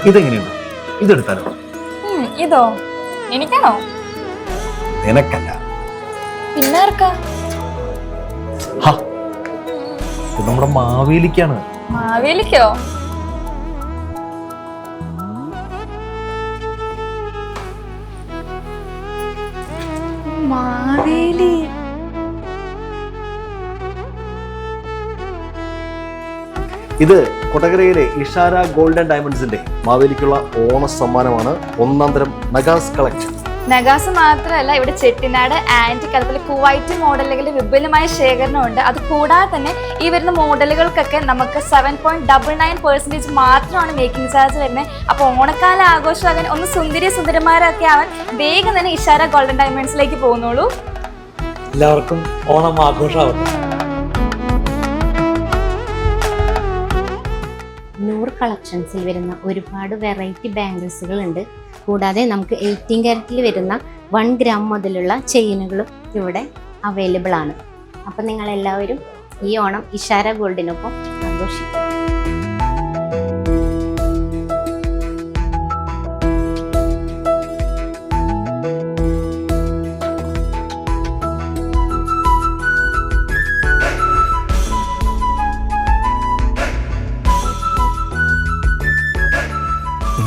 ഇതെങ്ങനെയുണ്ട്? ഇതെടുത്താലോ? ഇതോ? എനിക്കാണോ? നിനക്കല്ല. പിന്നെ ആർക്കാ? ഇത് നമ്മുടെ മാവേലിക്കാണ്. മാവേലിക്കോ? മാവേലി ഇത് കൊടകരയിലെ ഇഷാര ഗോൾഡ് ആൻഡ് ഡയമണ്ട്സിന്റെ മാവേലിക്കുള്ള ഓണ സമ്മാനമാണ്. ഒന്നാം തരം നഗാസ് കളക്ഷൻ. നഗാസ് മാത്രമല്ല, ഇവിടെ ചെട്ടിനാട് ആന്റിക് അതുപോലെ കുവൈറ്റ് മോഡലുകളുടെ വിപുലമായ ശേഖരണമുണ്ട്. അത് കൂടാതെ തന്നെ ഈ വരുന്ന മോഡലുകൾക്കൊക്കെ നമുക്ക് 7.99% മാത്രമാണ് മേക്കിംഗ് ചാർജ് വരുന്നത്. അപ്പോൾ ഓണക്കാല ആഘോഷമാകാൻ ഒന്ന് സുന്ദരന്മാരൊക്കെ ആവാൻ വേഗം തന്നെ ഇഷാര ഗോൾഡൻ ഡയമണ്ട്സിലേക്ക് പോകുന്നുള്ളൂ. എല്ലാവർക്കും ഓണം ആഘോഷമാവട്ടെ. നൂർ കളക്ഷൻസിൽ വരുന്ന ഒരുപാട് വെറൈറ്റി ബാംഗിൾസുകൾ ഉണ്ട്. കൂടാതെ നമുക്ക് 18 ക്യാരറ്റിൽ വരുന്ന 1 ഗ്രാം മുതലുള്ള ചെയിനുകളും ഇവിടെ അവൈലബിൾ ആണ്. അപ്പം നിങ്ങളെല്ലാവരും ഈ ഓണം ഇഷാര ഗോൾഡിനൊപ്പം ആഘോഷിക്കും.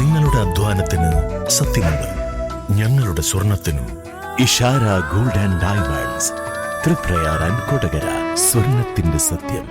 നിങ്ങളുടെ അധ്വാനത്തിന് സത്യമുണ്ട്, ഞങ്ങളുടെ സ്വർണത്തിനും. Ishara gold and diamonds, Triprayar and Kodakara. സ്വർണത്തിന്റെ സത്യം.